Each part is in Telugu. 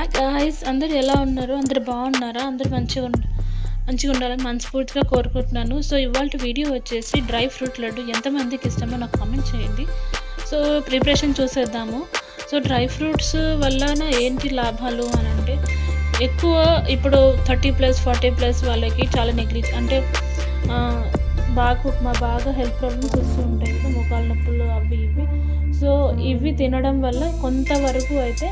హాయ్ గాయ్స్, అందరు ఎలా ఉన్నారు? అందరు బాగున్నారా? అందరు మంచిగా ఉండాలని మనస్ఫూర్తిగా కోరుకుంటున్నాను. సో ఇవాళ వీడియో వచ్చేసి డ్రై ఫ్రూట్ లడ్డు ఎంతమందికి ఇష్టమో నాకు కామెంట్ చేయండి. సో ప్రిపరేషన్ చూసేద్దాము. సో డ్రై ఫ్రూట్స్ వలన ఏంటి లాభాలు అని అంటే, ఎక్కువ ఇప్పుడు 30+ 40+ వాళ్ళకి చాలా అంటే బాగా హెల్త్ ప్రాబ్లమ్స్ వస్తూ ఉంటాయి కదా, మోకాళ్ళ నొప్పులు అవి ఇవి. సో ఇవి తినడం వల్ల కొంతవరకు అయితే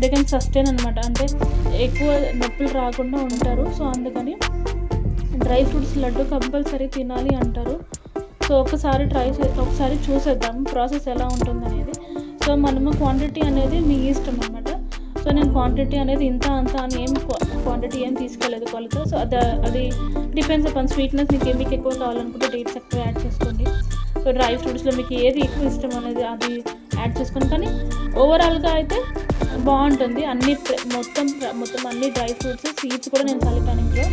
దే కెన్ సస్టైన్ అనమాట, అంటే ఎక్కువ నొప్పులు రాకుండా ఉంటారు. సో అందుకని డ్రై ఫ్రూట్స్ లడ్డు కంపల్సరీ తినాలి అంటారు. సో ఒకసారి చూసేద్దాం ప్రాసెస్ ఎలా ఉంటుంది అనేది. సో మనము క్వాంటిటీ అనేది మీ ఇష్టం అనమాట. సో నేను క్వాంటిటీ అనేది ఇంత అంత అని క్వాంటిటీ ఏం తీసుకోలేదు కొలత. సో అది డిపెండ్స్ అపాన్ స్వీట్నెస్. మీకు ఎక్కువ కావాలనుకుంటే డేట్స్ ఎక్కువ యాడ్ చేసుకోండి. సో డ్రై ఫ్రూట్స్లో మీకు ఏది ఎక్కువ ఇష్టం అనేది అది యాడ్ చేసుకొని, కానీ ఓవరాల్గా అయితే బాగుంటుంది. మొత్తం అన్ని డ్రై ఫ్రూట్స్, సీడ్స్ కూడా నేను కలిపాను ఇంట్లో.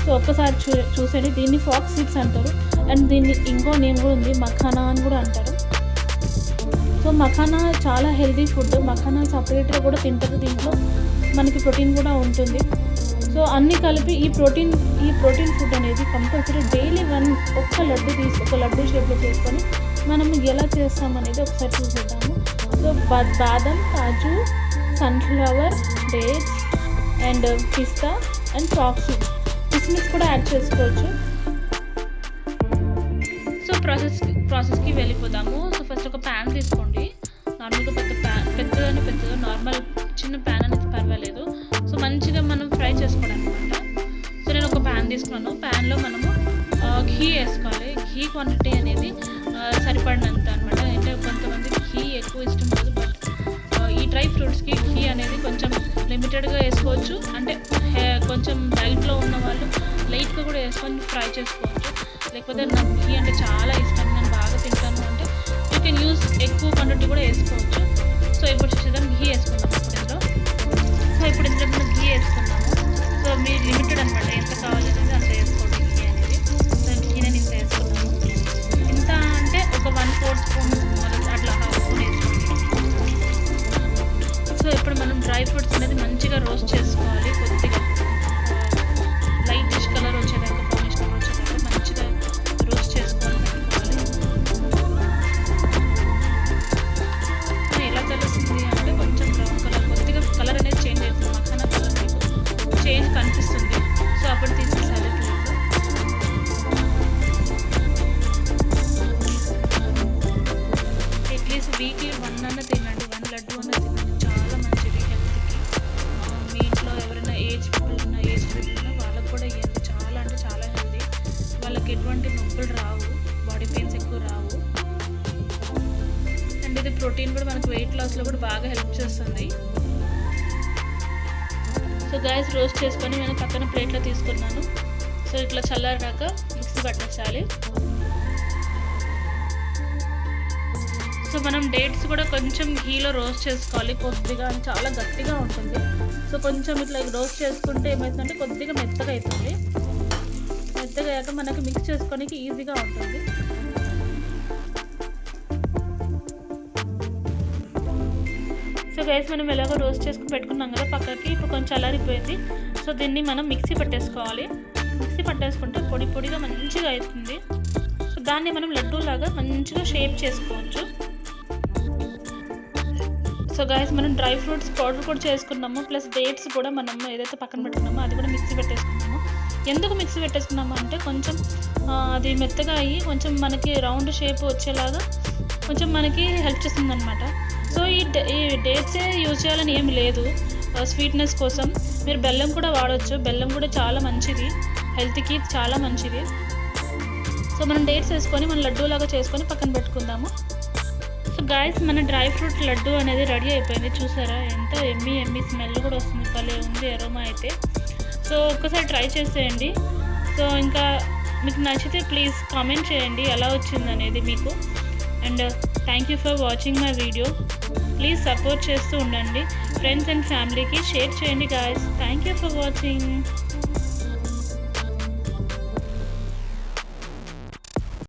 సో ఒక్కసారి చూసేయండి. దీన్ని ఫాక్స్ సీడ్స్ అంటారు, అండ్ దీన్ని ఇంకో నేమ్ కూడా ఉంది, మఖానా అని కూడా అంటారు. సో మఖానా చాలా హెల్తీ ఫుడ్. మఖానా సపరేట్గా కూడా తింటారు. దీంట్లో మనకి ప్రోటీన్ కూడా ఉంటుంది. సో అన్నీ కలిపి ఈ ప్రోటీన్ ఫుడ్ అనేది కంపల్సరీ డైలీ ఒక లడ్డు షేప్లో చేసుకొని మనం ఎలా చేస్తామనేది ఒకసారి చూసేద్దాము. సో బాదం, కాజు, సన్ఫ్లవర్, డేట్స్ అండ్ పిస్తా అండ్ ఫ్లాక్స్ సీడ్స్, కిస్మిస్ కూడా యాడ్ చేసుకోవచ్చు. సో ప్రాసెస్కి వెళ్ళిపోదాము. సో ఫస్ట్ ఒక ప్యాన్ తీసుకోండి. నార్మల్గా పెద్దదో నార్మల్ చిన్న ప్యాన్ అనేది పర్వాలేదు. సో మంచిగా మనం ఫ్రై చేసుకోవడం అనమాట. సో నేను ఒక ప్యాన్ తీసుకున్నాను. ప్యాన్లో మనము ఘీ వేసుకోవాలి. ఘీ క్వాంటిటీ అనేది సరిపడినంత అనమాట. అంటే కొంతమందికి ఘీ ఎక్కువ ఇష్టం లేదు, బట్ ఈ డ్రై ఫ్రూట్స్కి ఘీ అనేది కొంచెం లిమిటెడ్గా వేసుకోవచ్చు. అంటే కొంచెం డైట్లో ఉన్న వాళ్ళు లైట్గా కూడా వేసుకొని ఫ్రై చేసుకోవచ్చు. లేకపోతే నాకు ఘీ అంటే చాలా ఇష్టం, నేను బాగా తింటాను అంటే యూ కెన్ యూస్ ఎక్కువ క్వాంటిటీ కూడా వేసుకోవచ్చు. సో ఇప్పుడు చూద్దాం, ఘీ వేసుకున్నాము ఇప్పుడు ఇందులో మనం ఘీ వేసుకున్నాము. సో మీరు లిమిటెడ్ అనమాట, ఎంత కావాలనేది అంత వేసుకోండి ఘీ అనేది. సో ఘీ నేను ఇంత వేసుకున్నాను. ఇంత అంటే ఒక 1/4 స్పూన్ అట్లా హాఫ్ స్పూన్ వేసుకోండి. సో ఇప్పుడు మనం డ్రై ఫ్రూట్స్ అనేది మంచిగా రోస్ట్ చేసుకోవాలి. కొద్దిగా లైట్ కలర్ వచ్చేదాకా, బ్రౌనిష్ కలర్ వచ్చేదాకా మంచిగా రోస్ట్ చేసుకొని పెట్టుకోవాలి. ఎలా తెలుస్తుంది అంటే కొంచెం బ్రౌన్ కలర్, కొద్దిగా కలర్ అనేది చేంజ్ అవుతుంది. మఖానా కలర్ మీకు చేంజ్ కనిపిస్తుంది. సో అప్పుడు తీసేసాలి ప్లేట్. అట్లీస్ట్ వీక్లీ 1 అన్న తినండి, 1 లడ్డు అన్న తినండి. చాలా మంచిది హెల్త్కి. మీ ఇంట్లో ఎవరైనా ఏజ్ పీపుల్ ఉన్నా వాళ్ళకు కూడా ఇవ్వండి. చాలా అంటే చాలా హెల్తీ. వాళ్ళకి ఎటువంటి నొప్పులు రావు, బాడీ పెయిన్స్ ఎక్కువ రావు. అండ్ ఇది ప్రోటీన్ కూడా మనకు వెయిట్ లాస్లో కూడా బాగా హెల్ప్ చేస్తుంది. సో గైస్, రోస్ట్ చేసుకొని నేను పక్కన ప్లేట్లో తీసుకున్నాను. సో ఇట్లా చల్లారాక మిక్సీ పట్టేసాలి. సో మనం డేట్స్ కూడా కొంచెం ఘీలో రోస్ట్ చేసుకోవాలి కొద్దిగా, చాలా గట్టిగా ఉంటుంది. సో కొంచెం ఇట్లా రోస్ట్ చేసుకుంటే ఏమవుతుందంటే కొద్దిగా మెత్తగా అవుతుంది. మెత్తగా అయ్యాక మనకి మిక్స్ చేసుకోనికి ఈజీగా ఉంటుంది. సో గైస్, మనం ఎలాగో రోస్ట్ చేసుకుని పెట్టుకున్నాం కదా పక్కకి, ఇప్పుడు కొంచెం చల్లారిపోయింది. సో దీన్ని మనం మిక్సీ పట్టేసుకోవాలి. మిక్సీ పట్టేసుకుంటే పొడిగా మంచిగా అవుతుంది. సో దాన్ని మనం లడ్డూలాగా మంచిగా షేప్ చేసుకోవచ్చు. సో గైస్, మనం డ్రై ఫ్రూట్స్ పౌడర్ కూడా చేసుకున్నాము, ప్లస్ డేట్స్ కూడా మనం ఏదైతే పక్కన పెట్టుకున్నామో అది కూడా మిక్సీ పెట్టేసుకున్నాము. ఎందుకు మిక్సీ పెట్టేసుకున్నాము అంటే కొంచెం అది మెత్తగా అయ్యి కొంచెం మనకి రౌండ్ షేప్ వచ్చేలాగా కొంచెం మనకి హెల్ప్ చేస్తుంది అనమాట. సో ఈ డేట్సే యూజ్ చేయాలని ఏమి లేదు. స్వీట్నెస్ కోసం మీరు బెల్లం కూడా వాడవచ్చు. బెల్లం కూడా చాలా మంచిది, హెల్త్కి చాలా మంచిది. సో మనం డేట్స్ వేసుకొని మనం లడ్డూలాగా చేసుకొని పక్కన పెట్టుకుందాము. సో గాయస్, మన డ్రై ఫ్రూట్ లడ్డు అనేది రెడీ అయిపోయింది. చూసారా ఎంత ఎమ్మి స్మెల్ కూడా వస్తుంది, భలే ఉంది అరోమా అయితే. సో ఒక్కసారి ట్రై చేసేయండి. సో ఇంకా మీకు నచ్చితే ప్లీజ్ కామెంట్ చేయండి ఎలా వచ్చింది అనేది మీకు. And thank you for watching my video. Please support చేస్తూ ఉండండి. ఫ్రెండ్స్ అండ్ ఫ్యామిలీకి షేర్ చేయండి guys. Thank you for watching.